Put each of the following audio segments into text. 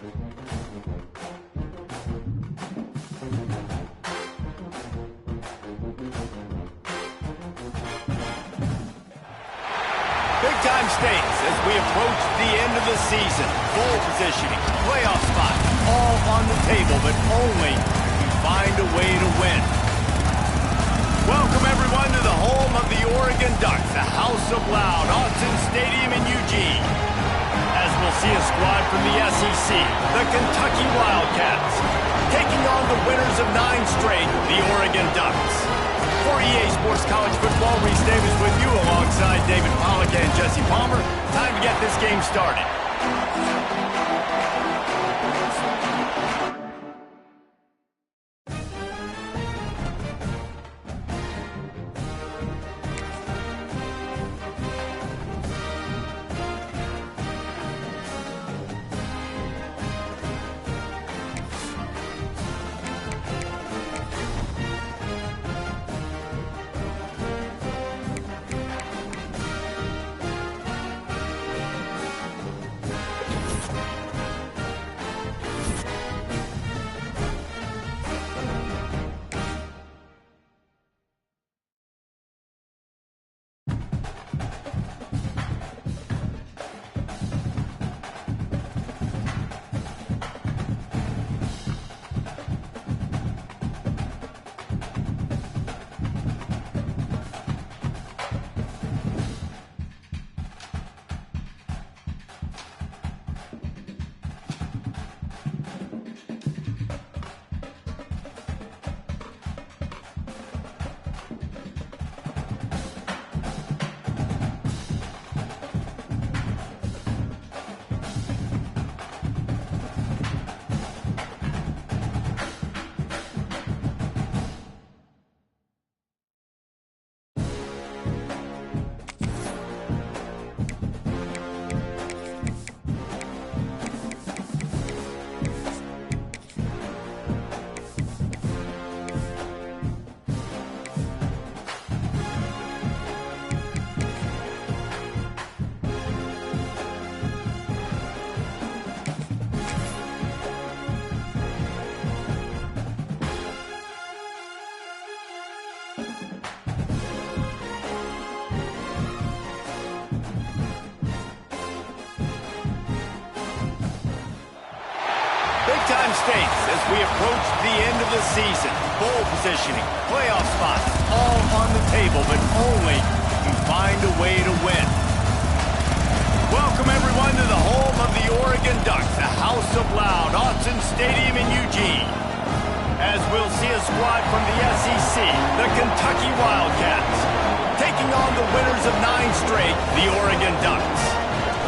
Big-time stakes as we approach the end of the season. Bowl positioning, playoff spots, all on the table, but only if you find a way to win. Welcome, everyone, to the home of the Oregon Ducks, the House of Loud, Autzen Stadium in Eugene. As we'll see a squad from the SEC, the Kentucky Wildcats, taking on the winners of 9 straight, the Oregon Ducks. For EA Sports College Football, Reese Davis with you alongside David Pollack and Jesse Palmer. Time to get this game started. Big-time stakes as we approach the end of the season. Bowl positioning, playoff spots, all on the table, but only if you find a way to win. Welcome, everyone, to the home of the Oregon Ducks, the House of Loud, Autzen Stadium in Eugene. As we'll see a squad from the SEC, the Kentucky Wildcats, taking on the winners of 9 straight, the Oregon Ducks.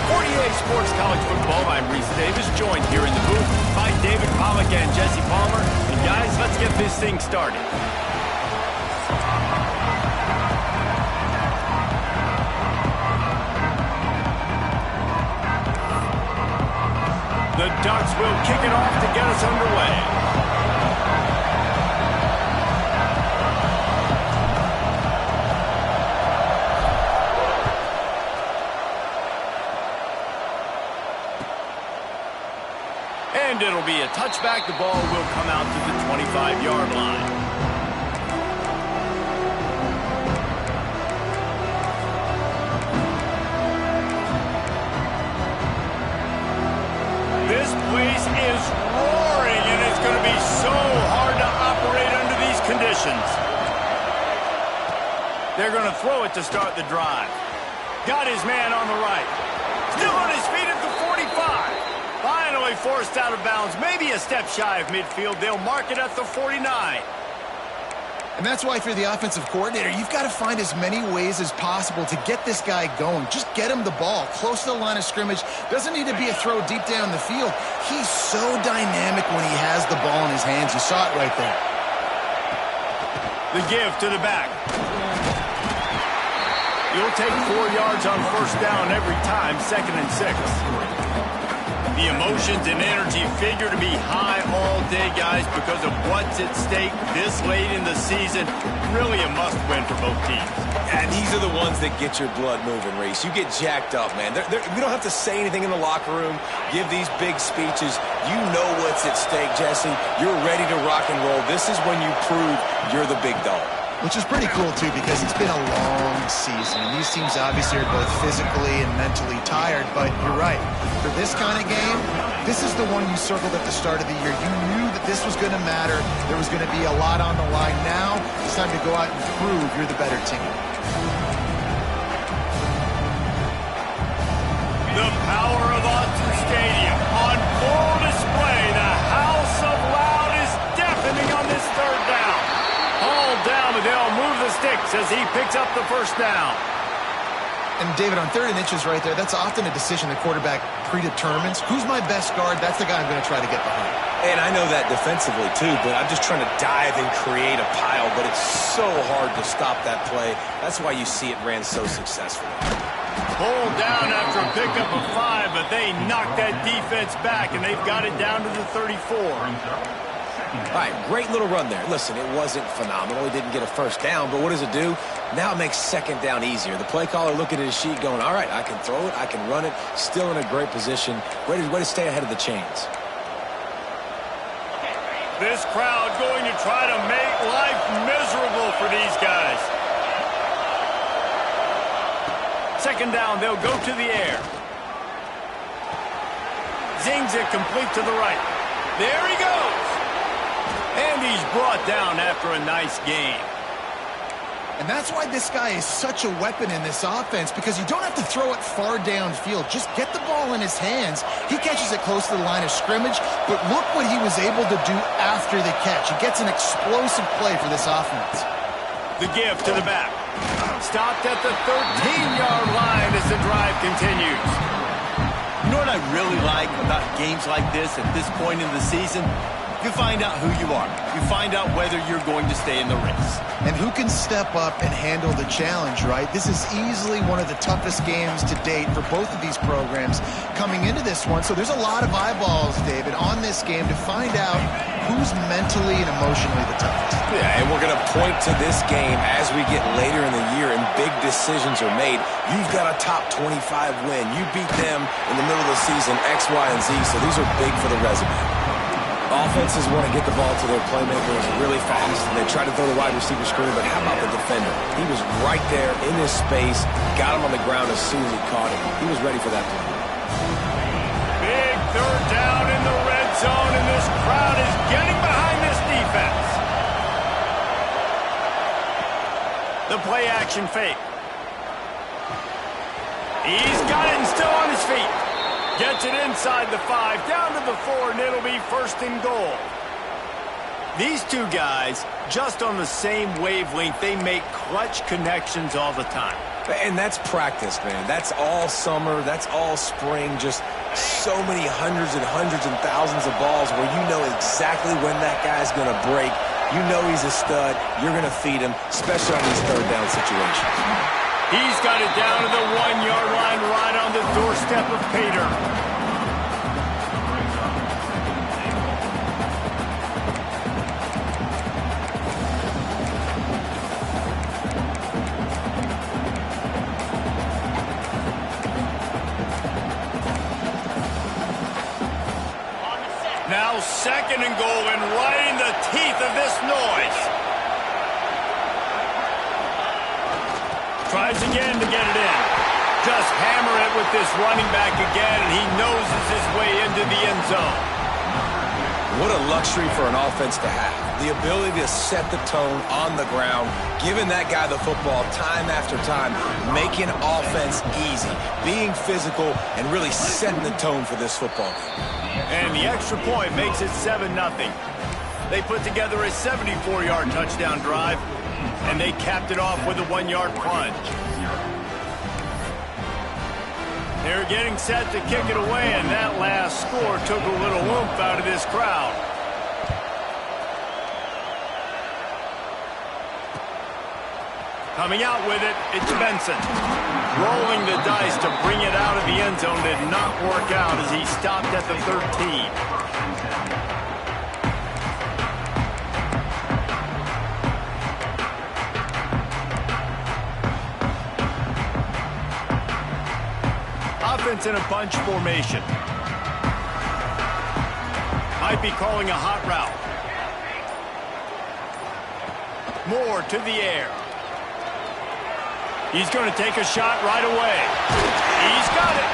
For EA Sports College Football, I'm Reese Davis, joined here in the booth by David Pollack and Jesse Palmer. And guys, let's get this thing started. The Ducks will kick it off to get us underway. And it'll be a touchback. The ball will come out to the 25-yard line. This place is roaring, and it's going to be so hard to operate under these conditions. They're going to throw it to start the drive. Got his man on the right. Still on his feet at the 45. Finally forced out of bounds, maybe a step shy of midfield. They'll mark it at the 49. And that's why if you're the offensive coordinator, you've got to find as many ways as possible to get this guy going. Just get him the ball close to the line of scrimmage. Doesn't need to be a throw deep down the field. He's so dynamic when he has the ball in his hands. You saw it right there. The give to the back. You'll take 4 yards on first down every time, 2nd and 6. The emotions and energy figure to be high all day, guys, because of what's at stake this late in the season. Really a must-win for both teams. And these are the ones that get your blood moving, Reese. You get jacked up, man. We don't have to say anything in the locker room, give these big speeches. You know what's at stake, Jesse. You're ready to rock and roll. This is when you prove you're the big dog. Which is pretty cool, too, because it's been a long season. And these teams obviously are both physically and mentally tired, but you're right. For this kind of game, this is the one you circled at the start of the year. You knew that this was going to matter. There was going to be a lot on the line. Now it's time to go out and prove you're the better team. The power of Autzen Stadium on full display. The house of loud is deafening on this third down. All down, but they'll move the sticks as he picks up the first down. And, David, on 3rd and inches right there, that's often a decision the quarterback predetermines. Who's my best guard? That's the guy I'm going to try to get behind. And I know that defensively, too, but I'm just trying to dive and create a pile, but it's so hard to stop that play. That's why you see it ran so successfully. Pulled down after a pickup of 5, but they knocked that defense back, and they've got it down to the 34. All right, great little run there. Listen, it wasn't phenomenal. He didn't get a first down, but what does it do? Now it makes second down easier. The play caller looking at his sheet going, all right, I can throw it, I can run it, still in a great position. Way to stay ahead of the chains. This crowd going to try to make life miserable for these guys. Second down, they'll go to the air. Zings it complete to the right. There he goes. And he's brought down after a nice gain. And that's why this guy is such a weapon in this offense, because you don't have to throw it far downfield. Just get the ball in his hands. He catches it close to the line of scrimmage, but look what he was able to do after the catch. He gets an explosive play for this offense. The give to the back. Stopped at the 13-yard line as the drive continues. You know what I really like about games like this at this point in the season? You find out who you are. You find out whether you're going to stay in the race. And who can step up and handle the challenge, right? This is easily one of the toughest games to date for both of these programs coming into this one. So there's a lot of eyeballs, David, on this game to find out who's mentally and emotionally the toughest. Yeah, and we're going to point to this game as we get later in the year and big decisions are made. You've got a top 25 win. You beat them in the middle of the season, X, Y, and Z, so these are big for the resume. Offenses want to get the ball to their playmakers really fast, and they try to throw the wide receiver screen, but how about the defender? He was right there in his space, got him on the ground as soon as he caught him. He was ready for that play. Big third down in the red zone, and this crowd is getting behind this defense. The play action fake. He's got it and still on his feet. Gets it inside the 5, down to the 4, and it'll be 1st and goal. These two guys, just on the same wavelength, they make clutch connections all the time. And that's practice, man. That's all summer. That's all spring. Just so many hundreds and thousands of balls where you know exactly when that guy's going to break. You know he's a stud. You're going to feed him, especially on these third down situations. He's got it down to the 1-yard line right on the doorstep of Pater. Now 2nd and goal, and right in the teeth of this noise. Tries again to get it in. Just hammer it with this running back again, and he noses his way into the end zone. What a luxury for an offense to have. The ability to set the tone on the ground, giving that guy the football time after time, making offense easy, being physical, and really setting the tone for this football game. And the extra point makes it 7-0. They put together a 74-yard touchdown drive, and they capped it off with a 1-yard plunge. They're getting set to kick it away, and that last score took a little oomph out of this crowd. Coming out with it, it's Benson. Rolling the dice to bring it out of the end zone did not work out as he stopped at the 13. Offense in a bunch formation. Might be calling a hot route. Moore to the air. He's going to take a shot right away. He's got it.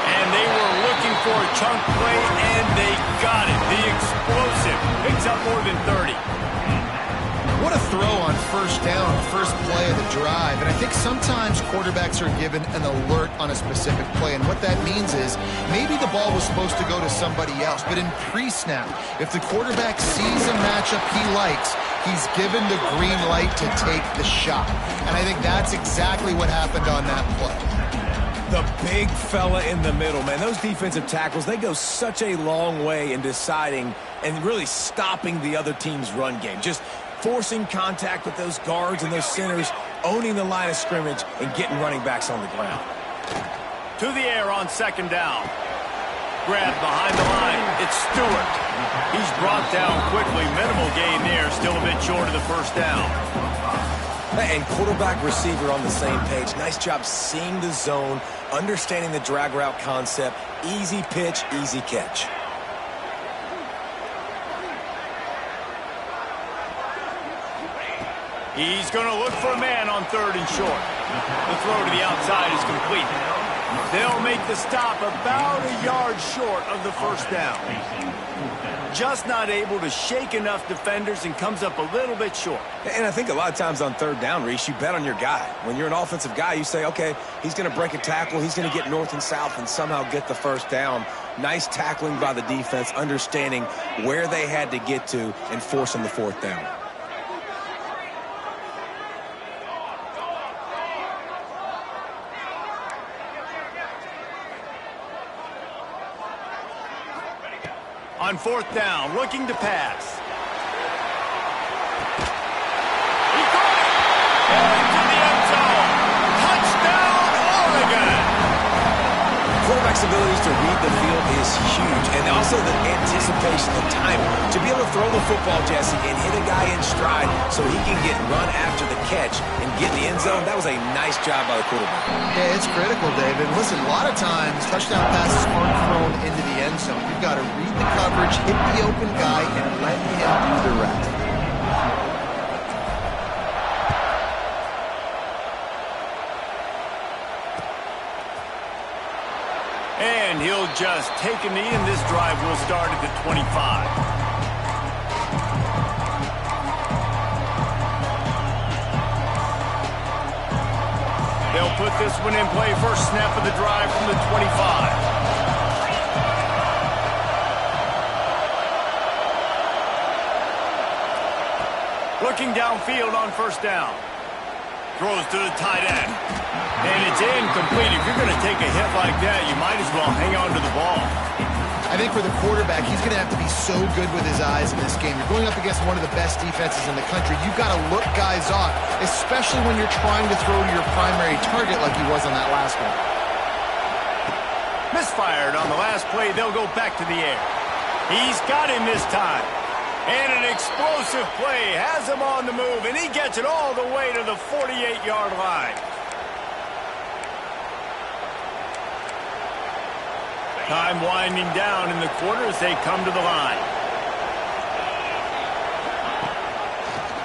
And they were looking for a chunk play, and they got it. The explosive picks up more than 30. What a throw on first down, first play of the drive. And I think sometimes quarterbacks are given an alert on a specific play. And what that means is maybe the ball was supposed to go to somebody else. But in pre-snap, if the quarterback sees a matchup he likes, he's given the green light to take the shot. And I think that's exactly what happened on that play. The big fella in the middle, man. Those defensive tackles, they go such a long way in deciding and really stopping the other team's run game. Just forcing contact with those guards and those centers, owning the line of scrimmage, and getting running backs on the ground. To the air on second down. Grab behind the line. It's Stewart. He's brought down quickly. Minimal gain there. Still a bit short of the first down. And quarterback receiver on the same page. Nice job seeing the zone, understanding the drag route concept. Easy pitch, easy catch. He's going to look for a man on third and short. The throw to the outside is complete. They'll make the stop about a yard short of the first down. Just not able to shake enough defenders and comes up a little bit short. And I think a lot of times on third down, Reese, you bet on your guy. When you're an offensive guy, you say, okay, he's going to break a tackle, he's going to get north and south and somehow get the first down. Nice tackling by the defense, understanding where they had to get to and forcing the fourth down. On fourth down, looking to pass. He caught it! Into the end zone. Touchdown, Oregon! Quarterback's abilities to read the field is huge, and also the anticipation, the timing. To be able to throw the football, Jesse, and hit a guy in stride so he can get run after the catch and get in the end zone, that was a nice job by the quarterback. Yeah, it's critical, David. Listen, a lot of times touchdown passes aren't thrown into the end zone. You've got to read the coverage, hit the open guy, and let him do the rest. And he'll just take a knee, and this drive will start at the 25. They'll put this one in play. First snap of the drive from the 25. Looking downfield on first down. Throws to the tight end. And it's incomplete. If you're going to take a hit like that, you might as well hang on to the ball. I think for the quarterback, he's going to have to be so good with his eyes in this game. You're going up against one of the best defenses in the country. You've got to look guys off, especially when you're trying to throw to your primary target like he was on that last one. Misfired on the last play. They'll go back to the air. He's got him this time. And an explosive play has him on the move, and he gets it all the way to the 48-yard line. Time winding down in the quarter as they come to the line.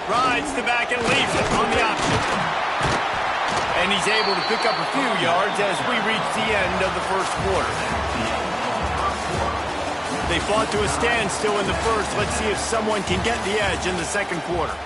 Rides to back and leaves it on the option. And he's able to pick up a few yards as we reach the end of the first quarter. They fought to a standstill in the first. Let's see if someone can get the edge in the second quarter.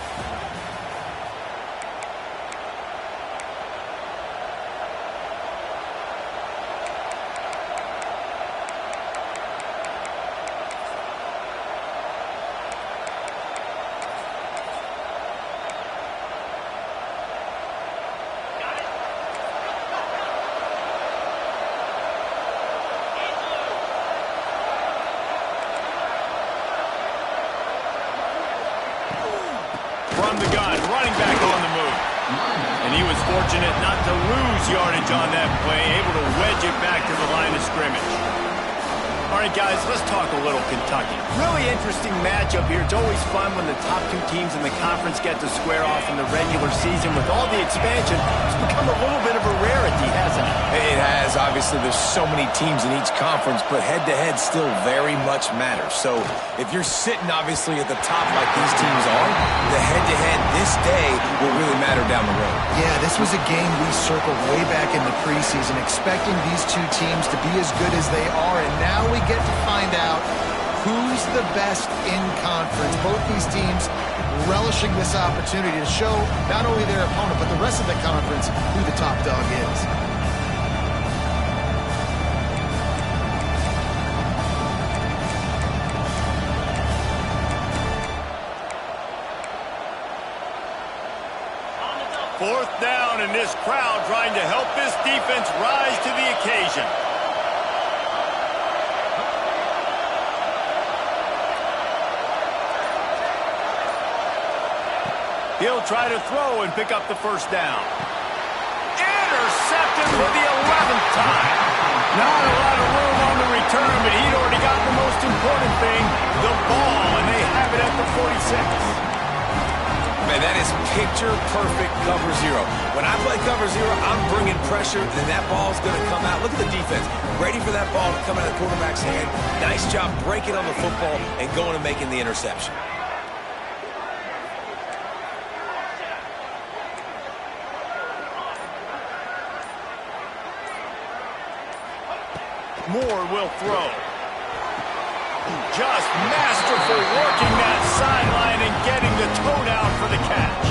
From the gun, running back on the move. And he was fortunate not to lose yardage on that play, able to wedge it back to the line of scrimmage. All right, guys, let's talk a little Kentucky. Really interesting matchup here. It's always fun when the top two teams in the conference get to square off in the regular season. With all the expansion, it's become a little bit of a rarity, hasn't it? It has. Obviously, there's so many teams in each conference, but head-to-head still very much matters. So if you're sitting, obviously, at the top like these teams are, the head-to-head this day will really matter down the road. Yeah, this was a game we circled way back in the preseason, expecting these two teams to be as good as they are, and now we get to find out who's the best in conference. Both these teams relishing this opportunity to show not only their opponent, but the rest of the conference who the top dog is. Fourth down, and this crowd trying to help this defense rise to the occasion. He'll try to throw and pick up the first down. Intercepted for the 11th time. Not a lot of room on the return, but he'd already got the most important thing, the ball, and they have it at the 46. Man, that is picture-perfect cover zero. When I play cover zero, I'm bringing pressure, and that ball's going to come out. Look at the defense. Ready for that ball to come out of the quarterback's hand. Nice job breaking on the football and going and making the interception. Moore will throw. Just masterful working that sideline and getting the toe down for the catch.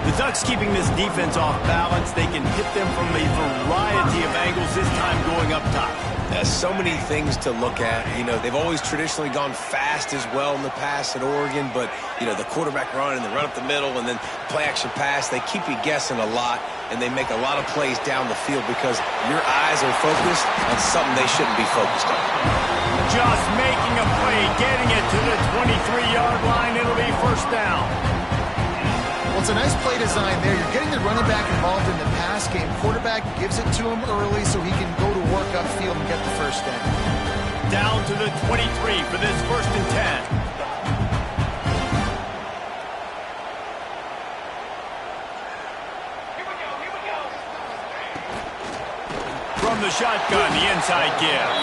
The Ducks keeping this defense off balance. They can hit them from a variety of angles, this time going up top. There's so many things to look at. You know, they've always traditionally gone fast as well in the past at Oregon, but, you know, the quarterback run and the run up the middle and then play-action pass, they keep you guessing a lot, and they make a lot of plays down the field because your eyes are focused on something they shouldn't be focused on. Just making a play, getting it to the 23-yard line. It'll be first down. Well, it's a nice play design there. You're getting the running back involved in the pass game. Quarterback gives it to him early so he can go to work upfield and get the first down. Down to the 23 for this 1st and 10. From the shotgun, the inside give.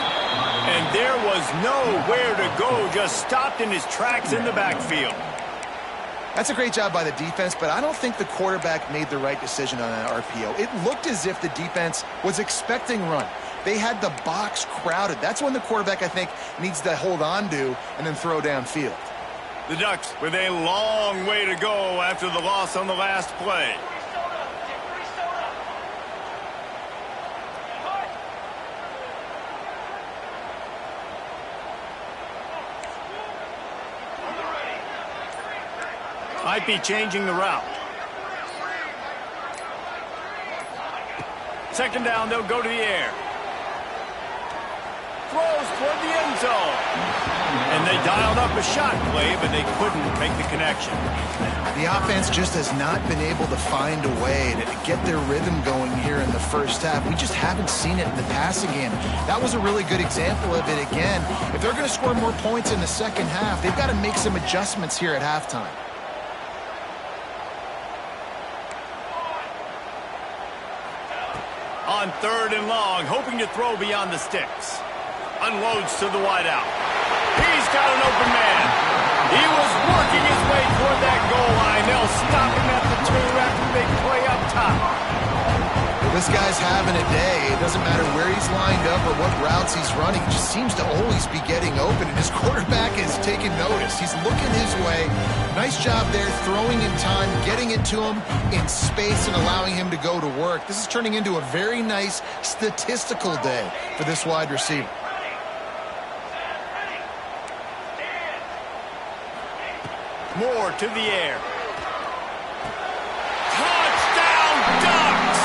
And there was nowhere to go, just stopped in his tracks in the backfield. That's a great job by the defense, but I don't think the quarterback made the right decision on that RPO. It looked as if the defense was expecting run. They had the box crowded. That's when the quarterback, I think, needs to hold on to and then throw downfield. The Ducks with a long way to go after the loss on the last play. Might be changing the route. Second down, they'll go to the air. Throws toward the end zone. And they dialed up a shot play, but they couldn't make the connection. The offense just has not been able to find a way to get their rhythm going here in the first half. We just haven't seen it in the passing game. That was a really good example of it again. If they're going to score more points in the second half, they've got to make some adjustments here at halftime. On 3rd and long, hoping to throw beyond the sticks. Unloads to the wideout. He's got an open man. He was working his way toward that goal line. They'll stop him at the 2 after they play up top. This guy's having a day. It doesn't matter where he's lined up or what routes he's running. He just seems to always be getting open, and his quarterback is taking notice. He's looking his way. Nice job there, throwing in time, getting it to him in space and allowing him to go to work. This is turning into a very nice statistical day for this wide receiver. Moore to the air. Touchdown, Ducks!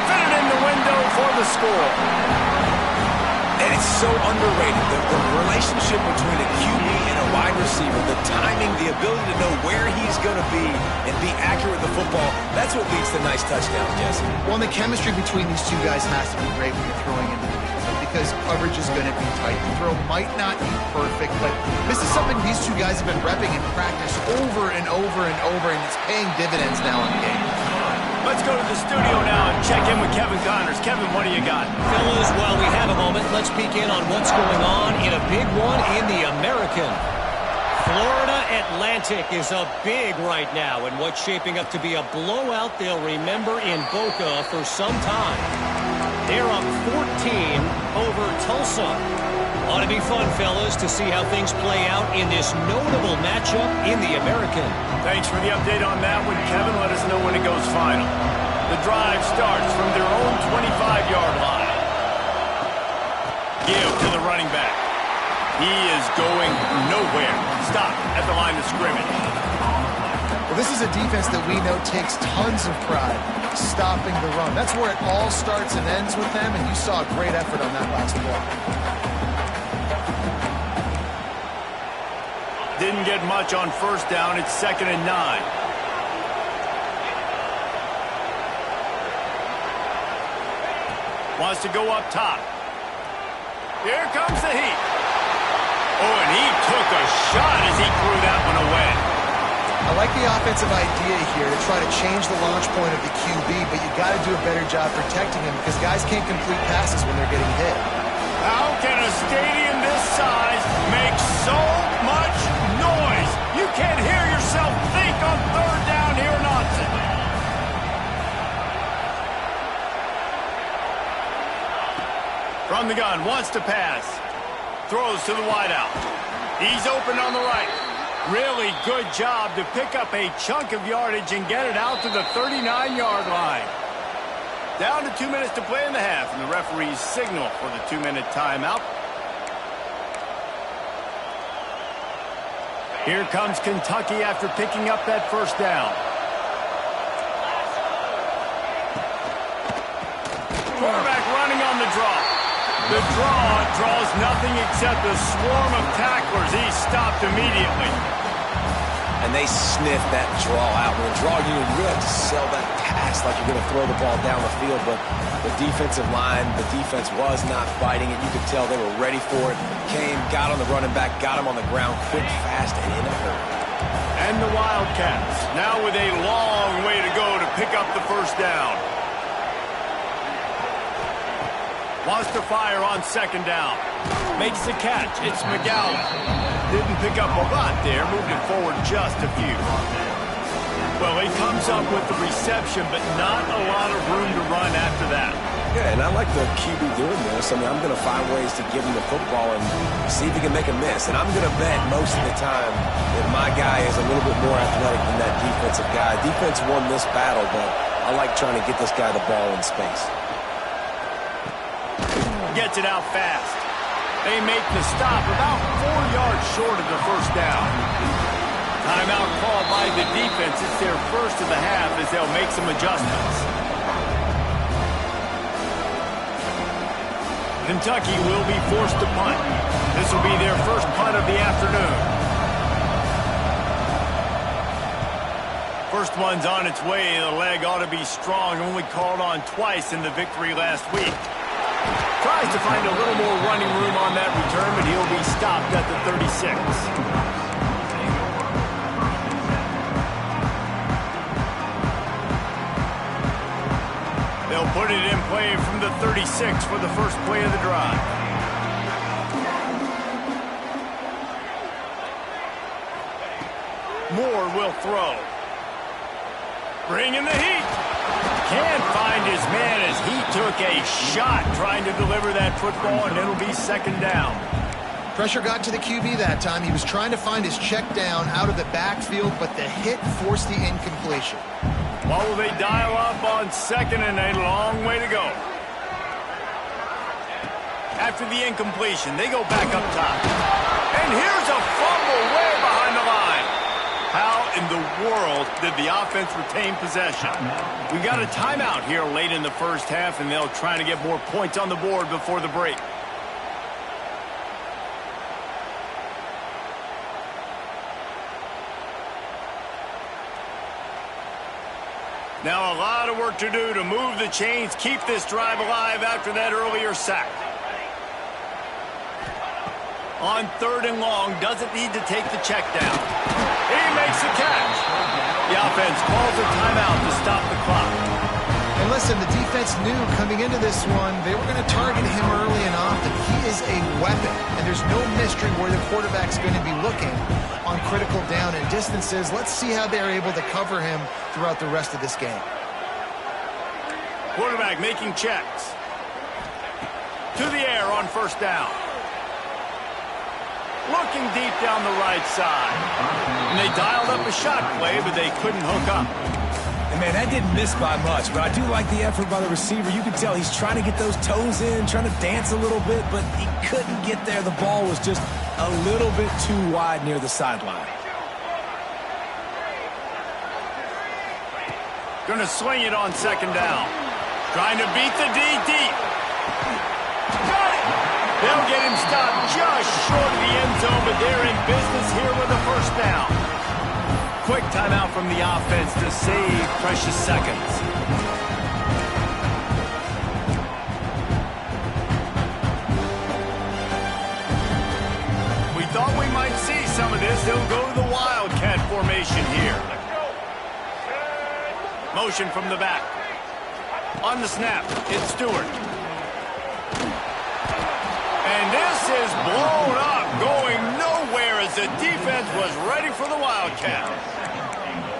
Fitted in the window for the score. And it's so underrated. The relationship between a QB and a wide receiver, the timing, the ability to know where he's going to be and be accurate with the football. That's what leads to nice touchdowns, Jesse. Well, and the chemistry between these two guys has to be great when you're throwing into the end zone because coverage is going to be tight. The throw might not be perfect, but this is something these two guys have been repping in practice over and over and over, and it's paying dividends now in games. Let's go to the studio now and check in with Kevin Connors. Kevin, what do you got? Fellas, while we have a moment, let's peek in on what's going on in a big one in the American. Florida Atlantic is up big right now in what's shaping up to be a blowout they'll remember in Boca for some time. They're up 14 over Tulsa. Ought to be fun, fellas, to see how things play out in this notable matchup in the American. Thanks for the update on that one, Kevin. Let us know when it goes final. The drive starts from their own 25-yard line. Give to the running back. He is going nowhere. Stop at the line of scrimmage. Well, this is a defense that we know takes tons of pride stopping the run. That's where it all starts and ends with them, and you saw a great effort on that last play. Didn't get much on first down. It's 2nd and 9. Wants to go up top. Here comes the heat. Oh, and he took a shot as he threw that one away. I like the offensive idea here to try to change the launch point of the QB, but you got to do a better job protecting him because guys can't complete passes when they're getting hit. How can a stadium this size make so much noise? You can't hear yourself think on 3rd down here in Austin. From the gun, wants to pass. Throws to the wideout. He's open on the right. Really good job to pick up a chunk of yardage and get it out to the 39-yard line. Down to 2 minutes to play in the half, and the referees signal for the 2-minute timeout. Here comes Kentucky after picking up that first down. Quarterback running on the draw. The draw draws nothing except a swarm of tacklers. He's stopped immediately. And they sniff that draw out. When a draw unit, you really have to sell that pass like you're going to throw the ball down the field. But the defensive line, the defense was not fighting it. You could tell they were ready for it. Came, got on the running back, got him on the ground quick, fast, and in a hurry. And the Wildcats now with a long way to go to pick up the first down. Wants to fire on 2nd down. Makes the catch. It's McGowan. Didn't pick up a lot there. Moved it forward just a few. Well, he comes up with the reception, but not a lot of room to run after that. Yeah, and I like the QB doing this. I mean, I'm going to find ways to give him the football and see if he can make a miss. And I'm going to bet most of the time that my guy is a little bit more athletic than that defensive guy. Defense won this battle, but I like trying to get this guy the ball in space. Gets it out fast. They make the stop about 4 yards short of the first down. Timeout called by the defense. It's their first of the half as they'll make some adjustments. Kentucky will be forced to punt. This will be their first punt of the afternoon. First one's on its way. The leg ought to be strong. Only called on twice in the victory last week. Tries to find a little more running room on that return, but he'll be stopped at the 36. They'll put it in play from the 36 for the first play of the drive. Moore will throw. Bringing the heat. Can't find his man as he took a shot trying to deliver that football, and it'll be 2nd down. Pressure got to the QB that time. He was trying to find his check down out of the backfield, but the hit forced the incompletion. What will they dial up on 2nd and a long way to go? After the incompletion, they go back up top. And here's a fumble way behind the line. How in the world did the offense retain possession? We got a timeout here late in the first half, and they'll try to get more points on the board before the break. Now a lot of work to do to move the chains, keep this drive alive after that earlier sack. On 3rd and long, doesn't need to take the check down. He makes the catch. The offense calls a timeout to stop the clock. And listen, the defense knew coming into this one, they were going to target him early and often. He is a weapon, and there's no mystery where the quarterback's going to be looking on critical down and distances. Let's see how they're able to cover him throughout the rest of this game. Quarterback making checks. To the air on 1st down. Looking deep down the right side. And they dialed up a shot play, but they couldn't hook up. And man, that didn't miss by much, but I do like the effort by the receiver. You can tell he's trying to get those toes in, trying to dance a little bit, but he couldn't get there. The ball was just a little bit too wide near the sideline. Going to swing it on 2nd down. Trying to beat the D deep. Got it! They'll get him stopped just short of the end zone, but they're in business here with a 1st down. Quick timeout from the offense to save precious seconds. We thought we might see some of this. They'll go to the Wildcat formation here. Motion from the back. On the snap, it's Stewart. And this is blown up, going nowhere as the defense was ready for the Wildcat.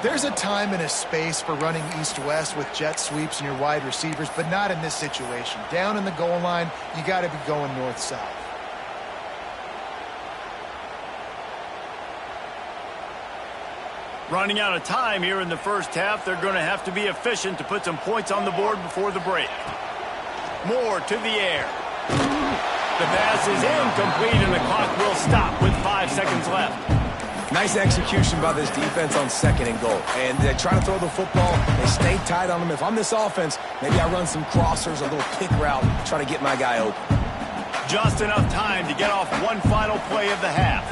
There's a time and a space for running east-west with jet sweeps and your wide receivers, but not in this situation. Down in the goal line, you got to be going north-south. Running out of time here in the 1st half, they're going to have to be efficient to put some points on the board before the break. Moore to the air. The pass is incomplete, and the clock will stop with 5 seconds left. Nice execution by this defense on 2nd and goal. And they try to throw the football. They stay tight on them. If I'm this offense, maybe I run some crossers, a little pick route, try to get my guy open. Just enough time to get off one final play of the half.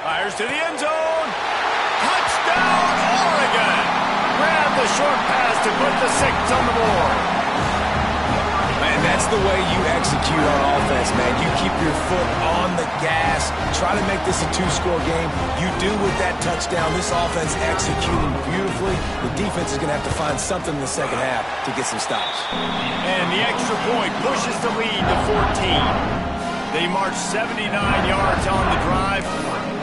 Fires to the end zone. Touchdown, Oregon! Grab the short pass to put the 6 on the board. Man, that's the way you execute on offense, man. You keep your foot on the gas. Try to make this a 2-score game. You do with that touchdown. This offense executing beautifully. The defense is going to have to find something in the 2nd half to get some stops. And the extra point pushes the lead to 14. They march 79 yards on the drive,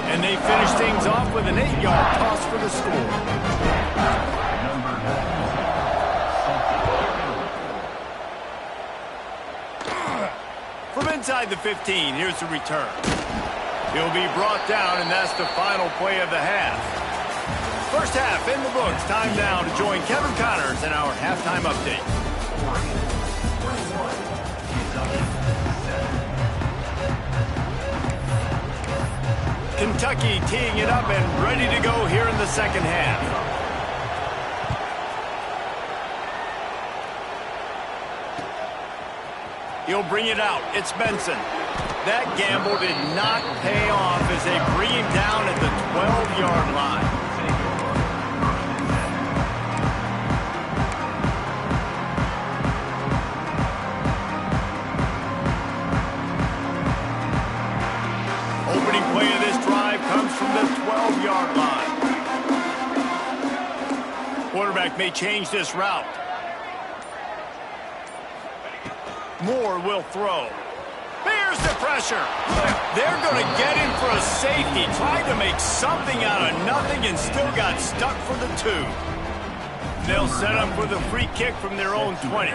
and they finish things off with an 8-yard toss for the score. From inside the 15, here's the return. He'll be brought down, and that's the final play of the half. 1st half in the books. Time now to join Kevin Connors in our halftime update. Kentucky teeing it up and ready to go here in the 2nd half. He'll bring it out. It's Benson. That gamble did not pay off as they bring him down at the 12-yard line. Opening play of this drive comes from the 12-yard line. Quarterback may change this route. Moore will throw. Here's the pressure. They're going to get him for a safety. Tried to make something out of nothing and still got stuck for the 2. They'll set up with a free kick from their own 20.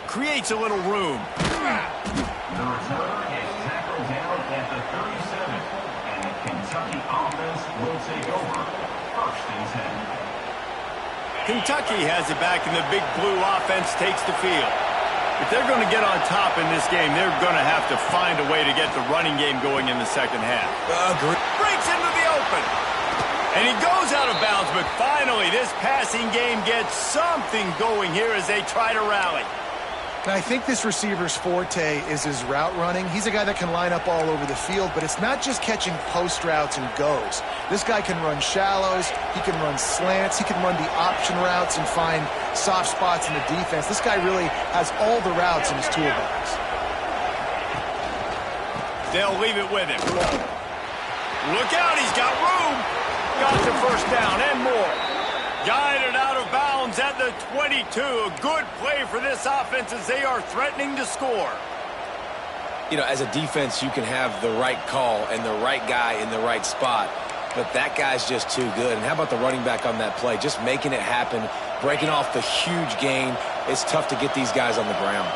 Creates a little room. The return is tackled down at the 37. And the Kentucky offense will take over 1st and 10. Kentucky has it back, and the big blue offense takes the field. If they're going to get on top in this game, they're going to have to find a way to get the running game going in the 2nd half. Breaks into the open. And he goes out of bounds, but finally this passing game gets something going here as they try to rally. Now, I think this receiver's forte is his route running. He's a guy that can line up all over the field, but it's not just catching post routes and goes. This guy can run shallows, he can run slants, he can run the option routes and find soft spots in the defense. This guy really has all the routes in his toolbox. They'll leave it with him. Look out, he's got room. Got the first down and more. Guided out of bounds at the 22. A good play for this offense as they are threatening to score. You know, as a defense, you can have the right call and the right guy in the right spot, but that guy's just too good. And how about the running back on that play? Just making it happen, breaking off the huge gain. It's tough to get these guys on the ground.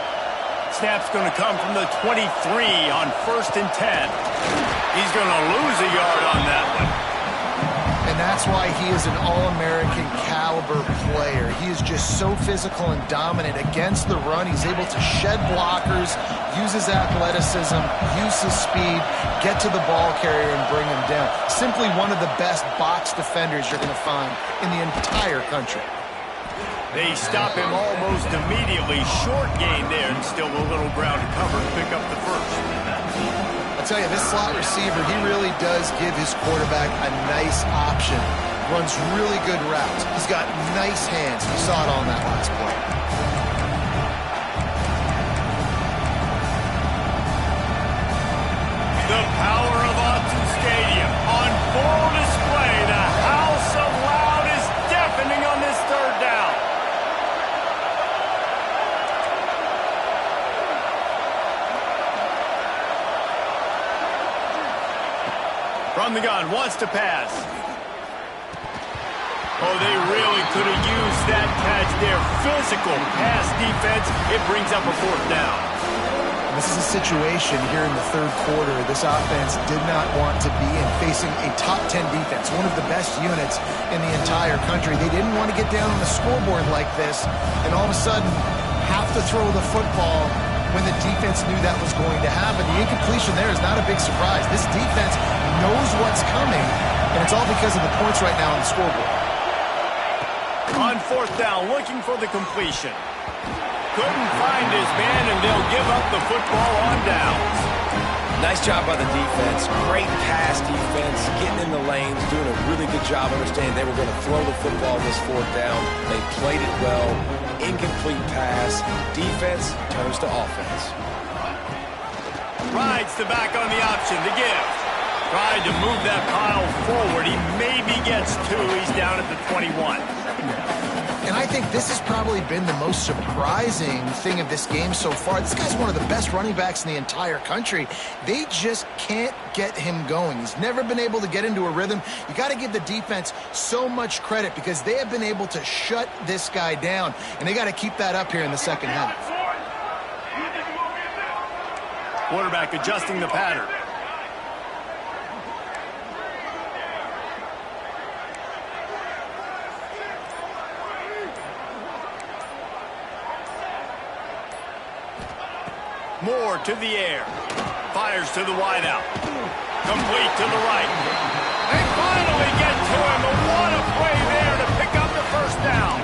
Snap's going to come from the 23 on 1st and 10. He's going to lose a yard on that one. And that's why he is an All-American caliber player. He is just so physical and dominant against the run. He's able to shed blockers, use his athleticism, use his speed, get to the ball carrier and bring him down. Simply one of the best box defenders you're going to find in the entire country. They stop him almost immediately. Short gain there and still a little ground to cover to pick up the first. I'll tell you, this slot receiver, he really does give his quarterback a nice option. Runs really good routes. He's got nice hands. You saw it on that last play. The power of Autzen Stadium on full display. The house of loud is deafening on this third down. From the gun, wants to pass. Oh, they really could have used that catch there. Physical pass defense. It brings up a 4th down. This is a situation here in the third quarter this offense did not want to be in, facing a top 10 defense, one of the best units in the entire country. They didn't want to get down on the scoreboard like this and all of a sudden have to throw the football when the defense knew that was going to happen. The incompletion there is not a big surprise. This defense knows what's coming, and it's all because of the points right now on the scoreboard. On 4th down, looking for the completion. Couldn't find his man, and they'll give up the football on downs. Nice job by the defense. Great pass defense, getting in the lanes, doing a really good job understanding they were going to throw the football this 4th down. They played it well. Incomplete pass. Defense turns to offense. Rides the back on the option to give. Tried to move that pile forward. He maybe gets 2. He's down at the 21. And I think this has probably been the most surprising thing of this game so far. This guy's one of the best running backs in the entire country. They just can't get him going. He's never been able to get into a rhythm. You got to give the defense so much credit because they have been able to shut this guy down, and they got to keep that up here in the second half. Quarterback adjusting the pattern. Moore to the air. Fires to the wideout. Complete to the right. They finally get to him. But what a play there to pick up the first down.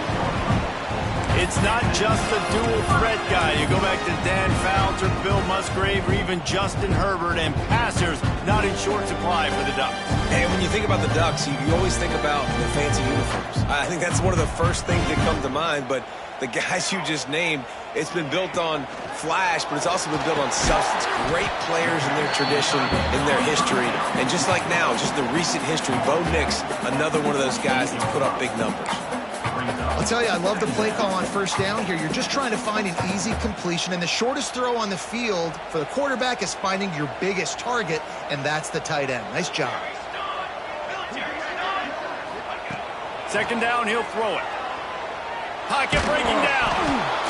It's not just a dual threat guy. You go back to Dan Fouts or Bill Musgrave or even Justin Herbert, and passers not in short supply for the Ducks. And when you think about the Ducks, you always think about the fancy uniforms. I think that's one of the first things that come to mind, but the guys you just named, it's been built on flash, but it's also been built on substance. Great players in their tradition, in their history, and just like now, just the recent history, Bo Nix, another one of those guys that's put up big numbers. I'll tell you, I love the play call on 1st down here. You're just trying to find an easy completion, and the shortest throw on the field for the quarterback is finding your biggest target, and that's the tight end. Nice job. 2nd down, he'll throw it. Pocket breaking down.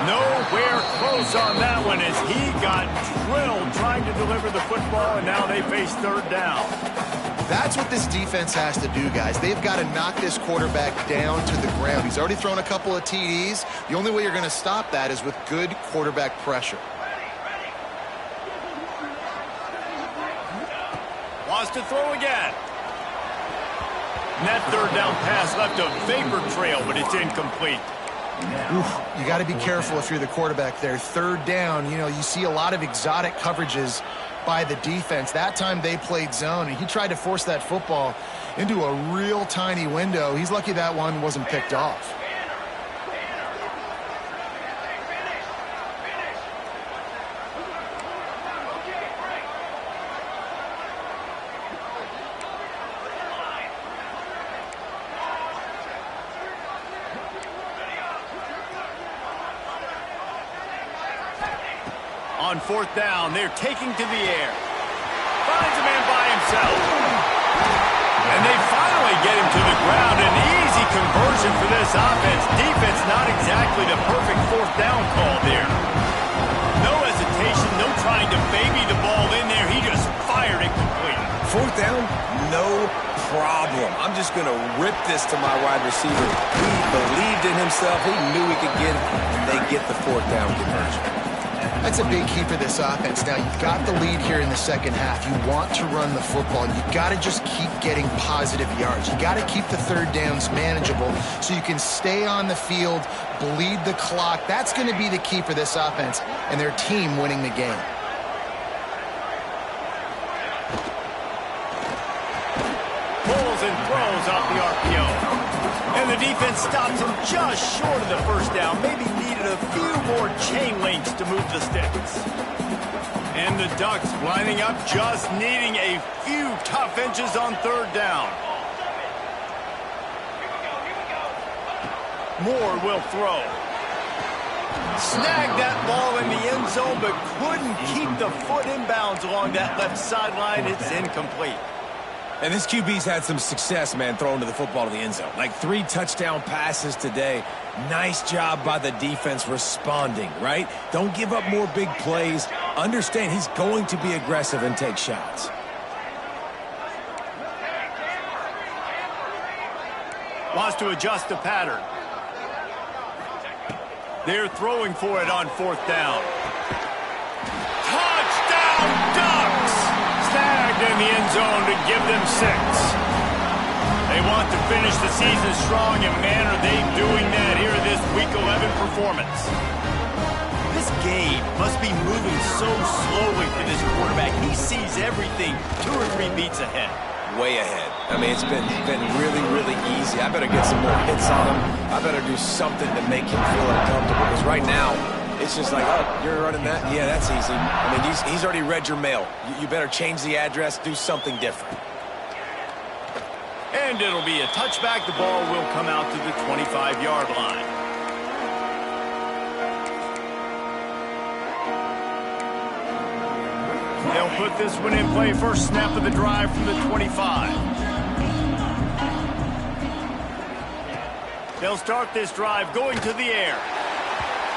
Nowhere close on that one as he got drilled trying to deliver the football, and now they face 3rd down. That's what this defense has to do, guys. They've got to knock this quarterback down to the ground. He's already thrown a couple of TDs. The only way you're going to stop that is with good quarterback pressure. Wants to throw again. And that 3rd down pass left a vapor trail, but it's incomplete. You got to be careful if you're the quarterback there. Third down, you know, you see a lot of exotic coverages by the defense. That time they played zone, and he tried to force that football into a real tiny window. He's lucky that one wasn't picked off. On fourth down, they're taking to the air. Finds a man by himself. And they finally get him to the ground. An easy conversion for this offense. Defense not exactly the perfect fourth down call there. No hesitation, no trying to baby the ball in there. He just fired it complete. Fourth down, no problem. I'm just going to rip this to my wide receiver. He believed in himself. He knew he could get it. And they get the fourth down conversion. That's a big key for this offense. Now, you've got the lead here in the second half. You want to run the football. You've got to just keep getting positive yards. You got to keep the third downs manageable so you can stay on the field, bleed the clock. That's going to be the key for this offense and their team winning the game. Pulls and throws off the RPO. And the defense stops him just short of the first down. Maybe needed a few more chain links to move the sticks. And the Ducks lining up, just needing a few tough inches on third down. Moore will throw. Snagged that ball in the end zone, but couldn't keep the foot in bounds along that left sideline. It's incomplete. And this QB's had some success, man, throwing to the football to the end zone. Like 3 touchdown passes today. Nice job by the defense responding, right? Don't give up more big plays. Understand he's going to be aggressive and take shots. Wants to adjust the pattern. They're throwing for it on fourth down. Touchdown, Ducks! Snagged in the end zone to give them 6. They want to finish the season strong, and man, are they doing that here in this Week 11 performance. This game must be moving so slowly for this quarterback. He sees everything 2 or 3 beats ahead. Way ahead. I mean, it's been really, really easy. I better get some more hits on him. I better do something to make him feel uncomfortable, because right now, it's just like, oh, you're running that? Yeah, that's easy. I mean, he's already read your mail. You better change the address, do something different. And it'll be a touchback. The ball will come out to the 25-yard line. They'll put this one in play. First snap of the drive from the 25. They'll start this drive going to the air.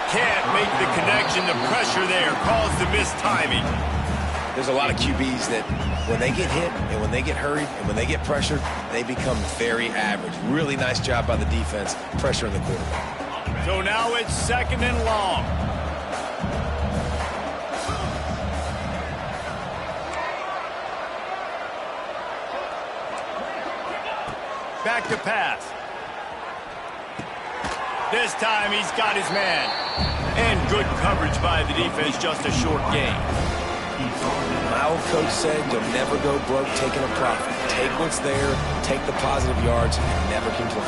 Can't make the connection. The pressure there caused the missed timing. There's a lot of QBs that when they get hit and when they get hurried and when they get pressured, they become very average. Really nice job by the defense, pressuring the quarterback. So now it's 2nd and long. Back to pass. This time he's got his man. And good coverage by the defense, just a short gain. My old coach said you'll never go broke taking a profit. Take what's there, take the positive yards, and never complain.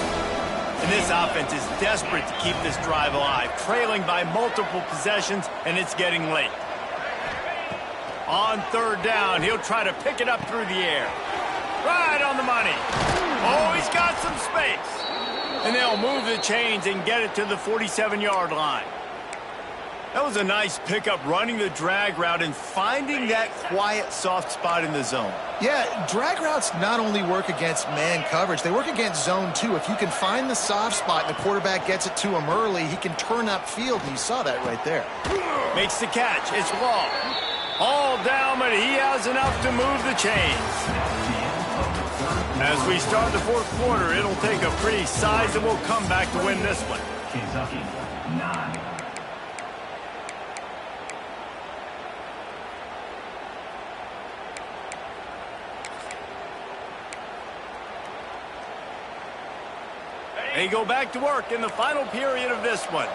And this offense is desperate to keep this drive alive, trailing by multiple possessions, and it's getting late. On third down, he'll try to pick it up through the air. Right on the money. Oh, he's got some space. And they'll move the chains and get it to the 47-yard line. That was a nice pickup, running the drag route and finding that quiet, soft spot in the zone. Yeah, drag routes not only work against man coverage, they work against zone too. If you can find the soft spot and the quarterback gets it to him early, he can turn upfield, and you saw that right there. Makes the catch. It's long. All down, but he has enough to move the chains. As we start the fourth quarter, it'll take a pretty sizable comeback to win this one. Kentucky, 9. They go back to work in the final period of this one.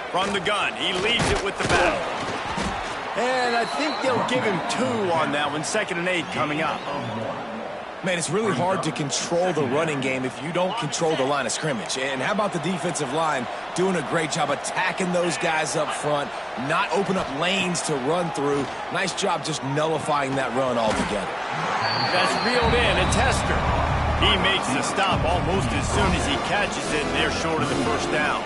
From the gun, he leads it with the battle. And I think they'll give him 2 on that one. 2nd and 8 coming up. Man, it's really hard to control the running game if you don't control the line of scrimmage. And how about the defensive line doing a great job attacking those guys up front, not open up lanes to run through. Nice job just nullifying that run altogether. That's reeled in, a tester. He makes the stop almost as soon as he catches it, and they're short of the first down.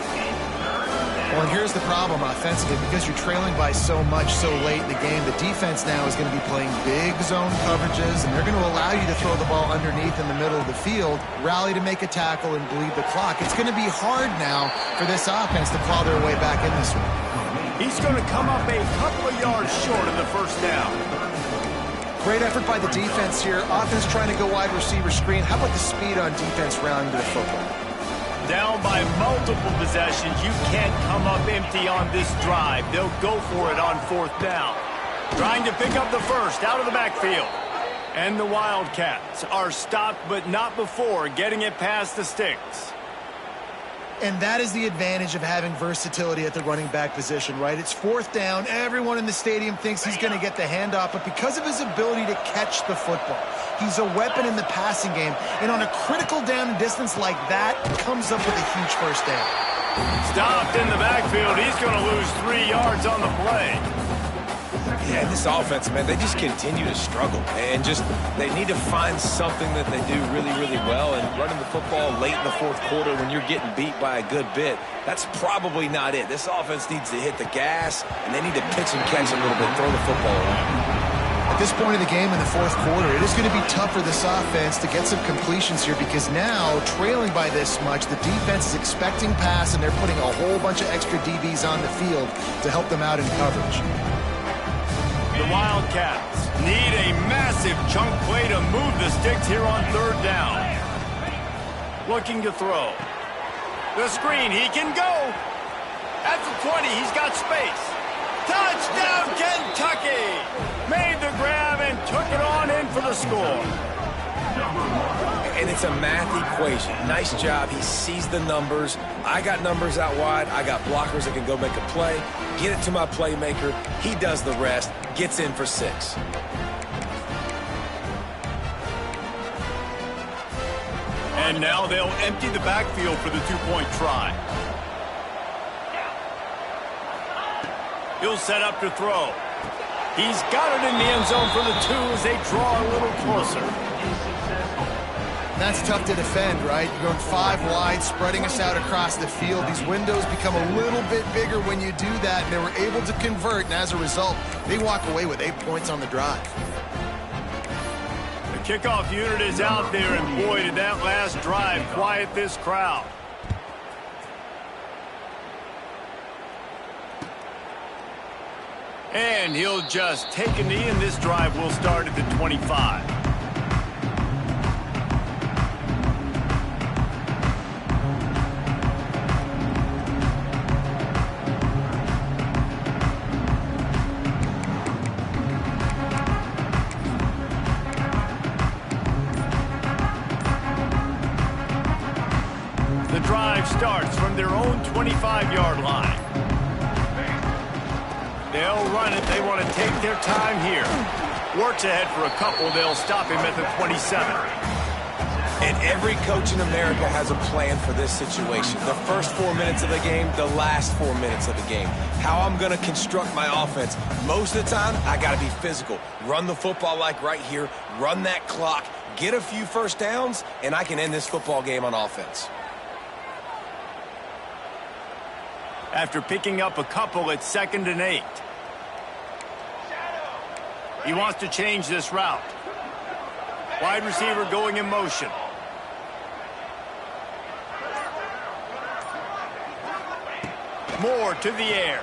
Well, and here's the problem offensively. Because you're trailing by so much so late in the game, the defense now is going to be playing big zone coverages, and they're going to allow you to throw the ball underneath in the middle of the field, rally to make a tackle, and bleed the clock. It's going to be hard now for this offense to claw their way back in this one. He's going to come up a couple of yards short of the first down. Great effort by the defense here. Offense trying to go wide receiver screen. How about the speed on defense rallying to the football? Down by multiple possessions. You can't come up empty on this drive. They'll go for it on 4th down. Trying to pick up the first out of the backfield. And the Wildcats are stopped, but not before getting it past the sticks. And that is the advantage of having versatility at the running back position, right? It's 4th down. Everyone in the stadium thinks he's going to get the handoff, but because of his ability to catch the football, he's a weapon in the passing game. And on a critical down and distance like that, comes up with a huge first down. Stopped in the backfield. He's going to lose 3 yards on the play. Yeah, this offense, man, they just continue to struggle. And they need to find something that they do really, really well. And running the football late in the 4th quarter when you're getting beat by a good bit, that's probably not it. This offense needs to hit the gas, and they need to pitch and catch a little bit, throw the football around. At this point of the game in the 4th quarter, it is going to be tough for this offense to get some completions here because now, trailing by this much, the defense is expecting pass, and they're putting a whole bunch of extra DBs on the field to help them out in coverage. The Wildcats need a massive chunk play to move the sticks here on 3rd down. Looking to throw. The screen, he can go. At the 20, he's got space. Touchdown, Kentucky! Made the grab and took it on in for the score. And it's a math equation. Nice job. He sees the numbers. I got numbers out wide. I got blockers that can go make a play. Get it to my playmaker. He does the rest. Gets in for 6. And now they'll empty the backfield for the 2-point try. He'll set up to throw. He's got it in the end zone for the 2 as they draw a little closer. That's tough to defend, right? You're going 5 wide, spreading us out across the field. These windows become a little bit bigger when you do that, and they were able to convert, and as a result, they walk away with 8 points on the drive. The kickoff unit is out there, and boy, did that last drive quiet this crowd. And he'll just take a knee, and this drive will start at the 25. The drive starts from their own 25-yard line. They'll run it. They want to take their time here. Works ahead for a couple. They'll stop him at the 27. And every coach in America has a plan for this situation. The first 4 minutes of the game, the last 4 minutes of the game. How I'm going to construct my offense. Most of the time, I got to be physical. Run the football like right here. Run that clock. Get a few first downs, and I can end this football game on offense. After picking up a couple, it's 2nd and 8. He wants to change this route. Wide receiver going in motion. Moore to the air.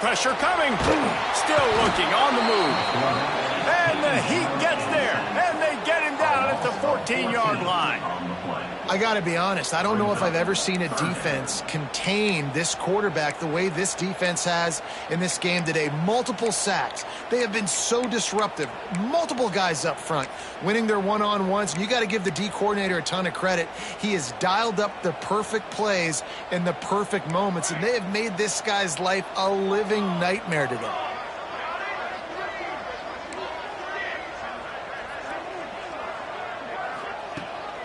Pressure coming. Still looking on the move. And the heat gets there. And they get him down at the 14-yard line. I got to be honest, I don't know if I've ever seen a defense contain this quarterback the way this defense has in this game today. Multiple sacks. They have been so disruptive. Multiple guys up front winning their one-on-ones. And you got to give the D coordinator a ton of credit. He has dialed up the perfect plays in the perfect moments, and they have made this guy's life a living nightmare today.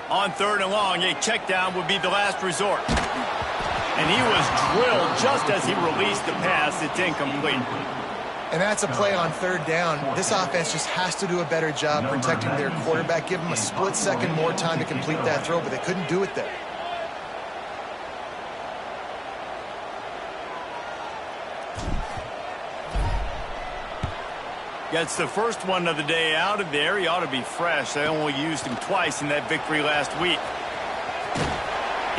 On 3rd and long, a check down would be the last resort. And he was drilled just as he released the pass. It's incomplete. And that's a play on 3rd down. This offense just has to do a better job protecting their quarterback. Give him a split second more time to complete that throw, but they couldn't do it there. Gets the first one of the day out of there. He ought to be fresh. They only used him twice in that victory last week.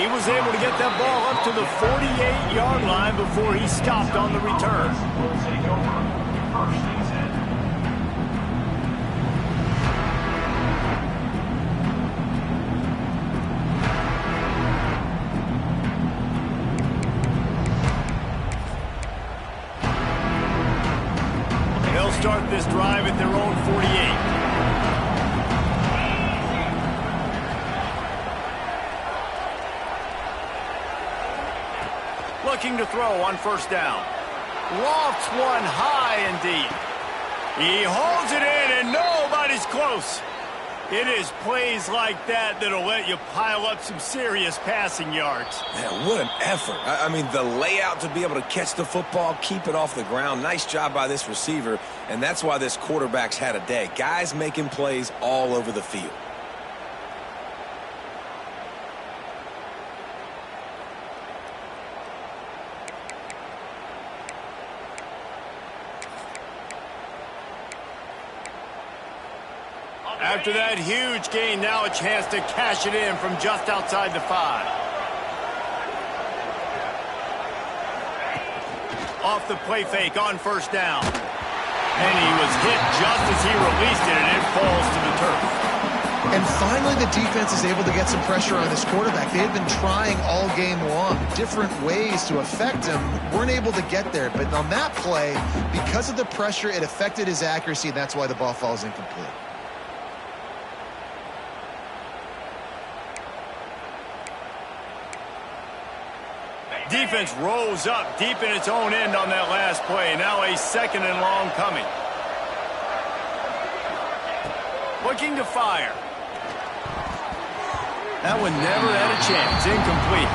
He was able to get that ball up to the 48-yard line before he stopped on the return. Start this drive at their own 48. Looking to throw on 1st down. Lofts one high indeed. He holds it in and nobody's close. It is plays like that that'll let you pile up some serious passing yards. Man, what an effort. I mean, the layout to be able to catch the football, keep it off the ground. Nice job by this receiver, and that's why this quarterback's had a day. Guys making plays all over the field. After that huge gain, now a chance to cash it in from just outside the 5. Off the play fake on 1st down. And he was hit just as he released it, and it falls to the turf. And finally, the defense is able to get some pressure on this quarterback. They had been trying all game long, different ways to affect him, weren't able to get there. But on that play, because of the pressure, it affected his accuracy, and that's why the ball falls incomplete. Defense rose up deep in its own end on that last play. Now a 2nd and long coming. Looking to fire. That one never had a chance. Incomplete.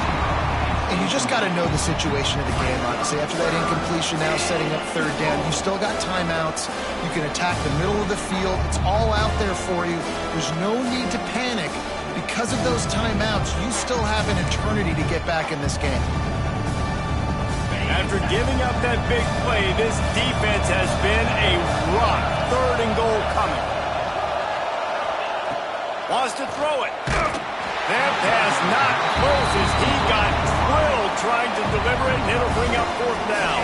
And you just got to know the situation of the game, obviously. After that incompletion, now setting up 3rd down, you still got timeouts. You can attack the middle of the field. It's all out there for you. There's no need to panic. Because of those timeouts, you still have an eternity to get back in this game. After giving up that big play, this defense has been a rock. 3rd and goal coming. Wants to throw it. That pass not close as he got drilled trying to deliver it, and it'll bring up 4th down.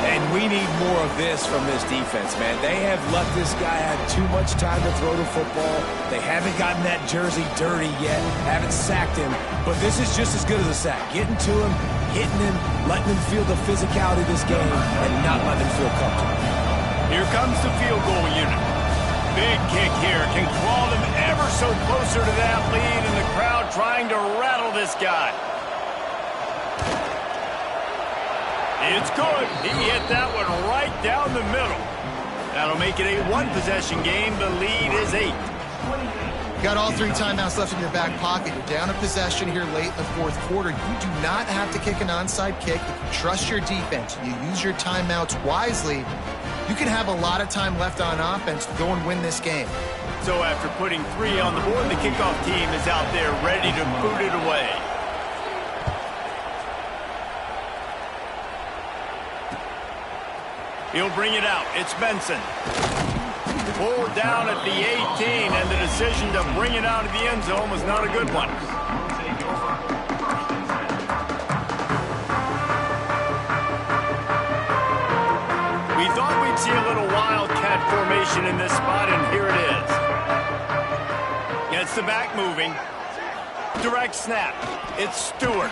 And we need more of this from this defense, man. They have let this guy have too much time to throw the football. They haven't gotten that jersey dirty yet, haven't sacked him. But this is just as good as a sack. Getting to him, hitting him, letting him feel the physicality of this game, and not letting him feel comfortable. Here comes the field goal unit. Big kick here. Can claw them ever so closer to that lead, and the crowd trying to rattle this guy. It's good. He hit that one right down the middle. That'll make it a 1-possession game. The lead is 8. Got all 3 timeouts left in your back pocket. You're down a possession here late in the 4th quarter. You do not have to kick an onside kick. If you trust your defense, you use your timeouts wisely, you can have a lot of time left on offense to go and win this game. So after putting 3 on the board, the kickoff team is out there ready to boot it away. He'll bring it out. It's Benson. Pulled down at the 18, and the decision to bring it out of the end zone was not a good one. We thought we'd see a little wildcat formation in this spot, and here it is. Gets the back moving. Direct snap. It's Stewart.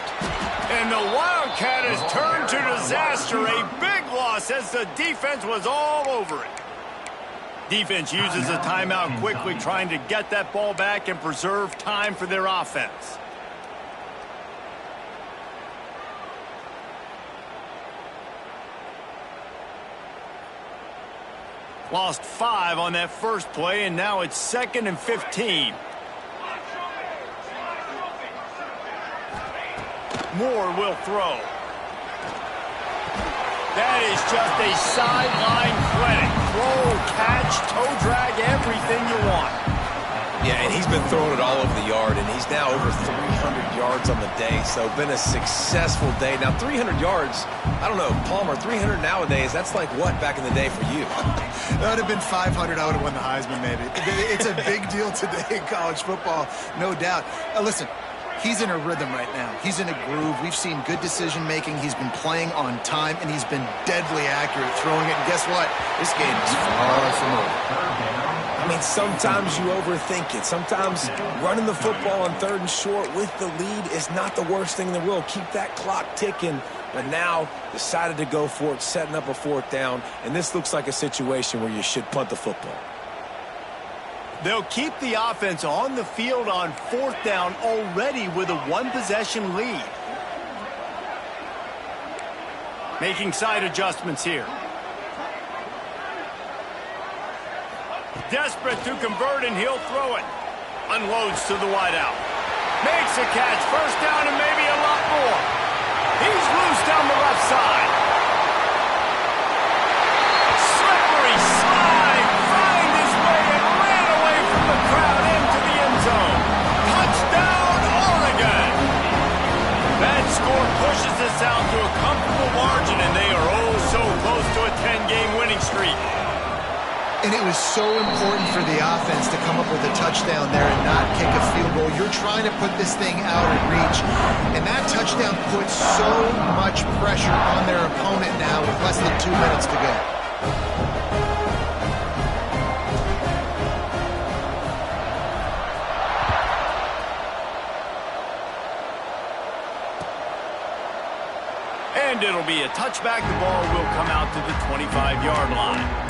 And the Wildcat has turned to disaster. A big loss as the defense was all over it. Defense uses a timeout quickly, trying to get that ball back and preserve time for their offense. Lost 5 on that first play, and now it's 2nd and 15. Moore will throw. That is just a sideline clinic. Throw, catch, toe drag, everything you want. Yeah, and he's been throwing it all over the yard, and he's now over 300 yards on the day, so been a successful day. Now, 300 yards, I don't know, Palmer, 300 nowadays, that's like what back in the day for you? That would have been 500. I would have won the Heisman, maybe. It's a big deal today in college football, no doubt. Listen, he's in a rhythm right now. He's in a groove. We've seen good decision-making. He's been playing on time, and he's been deadly accurate throwing it. And guess what? This game is far from over. I mean, sometimes you overthink it. Sometimes running the football on 3rd and short with the lead is not the worst thing in the world. Keep that clock ticking. But now decided to go for it, setting up a 4th down. And this looks like a situation where you should punt the football. They'll keep the offense on the field on 4th down already with a 1-possession lead. Making side adjustments here. Desperate to convert, and he'll throw it. Unloads to the wideout. Makes a catch. 1st down and maybe a lot more. He's loose down the left side. Slippery slide. Find his way and ran away from the crowd into the end zone. Touchdown, Oregon. That score pushes us out to a comfortable margin, and they are oh so close to a 10-game winning streak. And it was so important for the offense to come up with a touchdown there and not kick a field goal. You're trying to put this thing out of reach. And that touchdown puts so much pressure on their opponent now with less than 2 minutes to go. And it'll be a touchback. The ball will come out to the 25-yard line.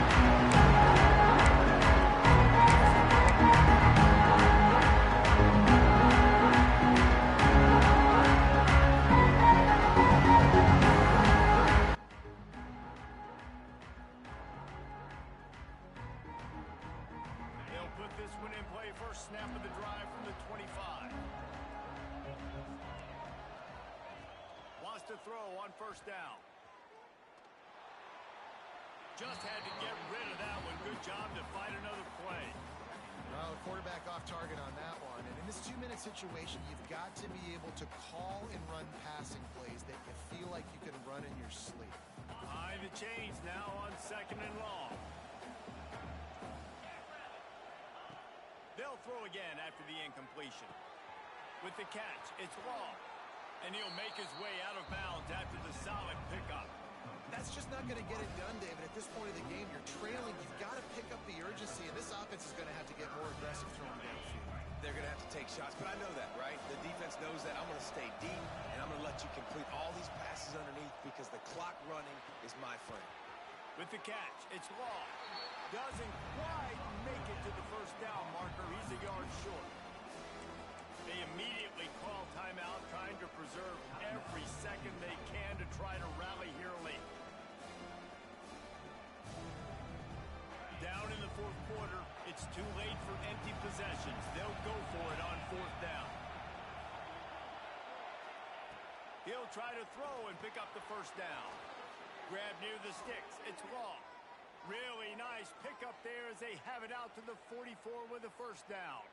Just had to get rid of that one. Good job to fight another play. Well, quarterback off target on that one. And in this 2-minute situation, you've got to be able to call and run passing plays that you feel like you can run in your sleep. Behind the chains now on 2nd and long. They'll throw again after the incompletion. With the catch, it's long. And he'll make his way out of bounds after the solid pickup. That's just not going to get it done, David. At this point of the game, you're trailing. You've got to pick up the urgency, and this offense is going to have to get more aggressive throwing downfield. They're going to have to take shots, but I know that, right? The defense knows that. I'm going to stay deep, and I'm going to let you complete all these passes underneath because the clock running is my friend. With the catch, it's long. Doesn't quite make it to the 1st down marker. He's a yard short. They immediately call timeout, trying to preserve every second they can to try to rally here late. Down in the 4th quarter, it's too late for empty possessions. They'll go for it on 4th down. He'll try to throw and pick up the 1st down. Grab near the sticks. It's long. Really nice pickup there as they have it out to the 44 with the 1st down.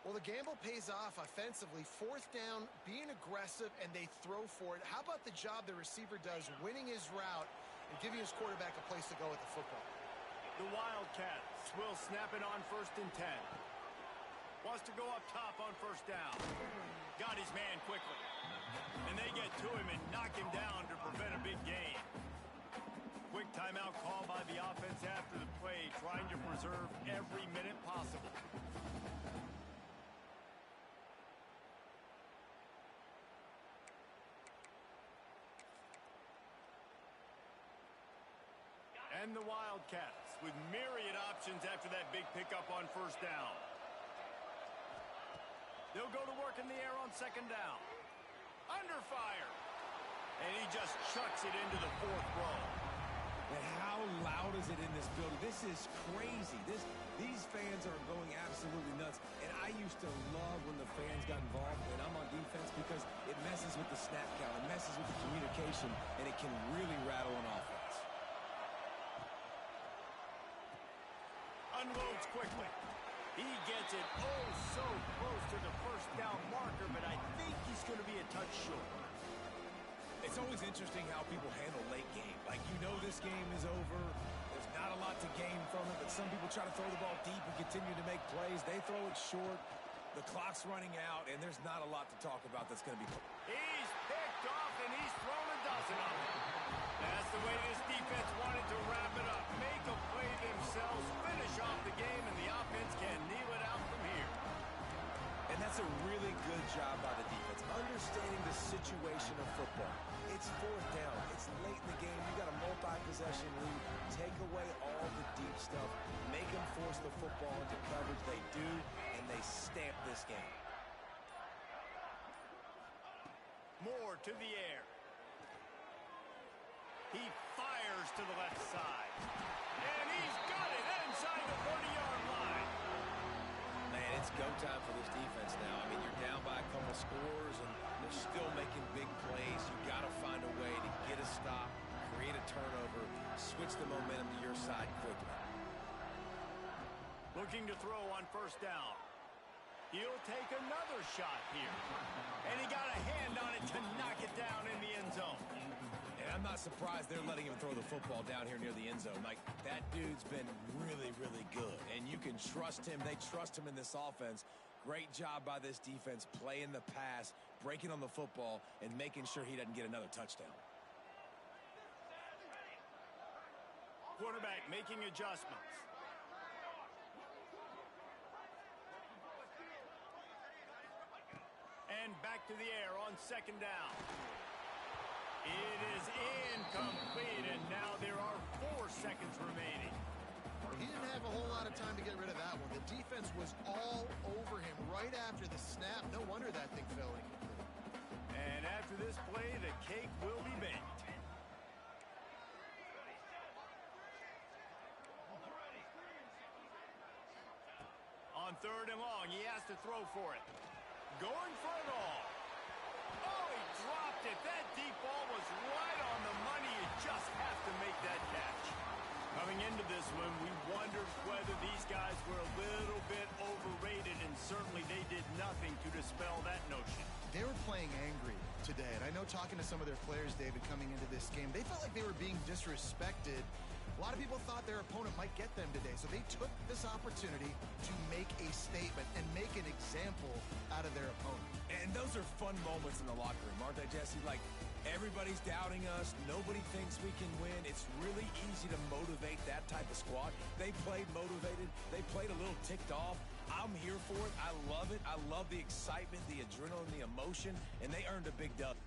Well, the gamble pays off offensively. 4th down, being aggressive, and they throw for it. How about the job the receiver does, winning his route and giving his quarterback a place to go with the football? The Wildcats will snap it on 1st and 10. Wants to go up top on 1st down. Got his man quickly. And they get to him and knock him down to prevent a big gain. Quick timeout call by the offense after the play, trying to preserve every minute possible. And the Wildcats with myriad options after that big pickup on first down. They'll go to work in the air on second down. Under fire. And he just chucks it into the fourth row. And how loud is it in this building? This is crazy. These fans are going absolutely nuts. And I used to love when the fans got involved, and I'm on defense, because it messes with the snap count. It messes with the communication, and it can really rattle an offense. Unloads quickly. He gets it so close to the first down marker, but I think he's going to be a touch short. It's always interesting how people handle late game. Like, you know this game is over. There's not a lot to gain from it, but some people try to throw the ball deep and continue to make plays. They throw it short. The clock's running out, and there's not a lot to talk about that's going to be... He's picked off, and he's thrown a dozen of them. That's the way this defense wanted to wrap it up. Make a play themselves, finish off the game, and the offense can kneel it out from here. And that's a really good job by the defense, understanding the situation of football. It's fourth down. It's late in the game. You got a multi-possession lead. Take away all the deep stuff. Make them force the football into coverage. They do, and they stamp this game. More to the air. He fires to the left side. And he's got it inside the 40-yard line. Man, it's go time for this defense now. I mean, you're down by a couple scores, and they're still making big plays. You got to find a way to get a stop, create a turnover, switch the momentum to your side quickly. Looking to throw on first down. He'll take another shot here. And he got a hand on it to knock it down in the end zone. And I'm not surprised they're letting him throw the football down here near the end zone. Like, that dude's been really, really good. And you can trust him. They trust him in this offense. Great job by this defense playing the pass, breaking on the football, and making sure he doesn't get another touchdown. Quarterback making adjustments. And back to the air on second down. It is incomplete, and now there are 4 seconds remaining. He didn't have a whole lot of time to get rid of that one. The defense was all over him right after the snap. No wonder that thing fell incomplete. And after this play, the cake will be baked. On third and long, he has to throw for it. Going for it all. Oh, he dropped it. That deep ball was right on the money. You just have to make that catch. Coming into this one, we wondered whether these guys were a little bit overrated, and certainly they did nothing to dispel that notion. They were playing angry today, and I know talking to some of their players, David, coming into this game, they felt like they were being disrespected. A lot of people thought their opponent might get them today, so they took this opportunity to make a statement and make an example out of their opponent. And those are fun moments in the locker room, aren't they, Jesse? Like, everybody's doubting us. Nobody thinks we can win. It's really easy to motivate that type of squad. They played motivated. They played a little ticked off. I'm here for it. I love it. I love the excitement, the adrenaline, the emotion, and they earned a big dub.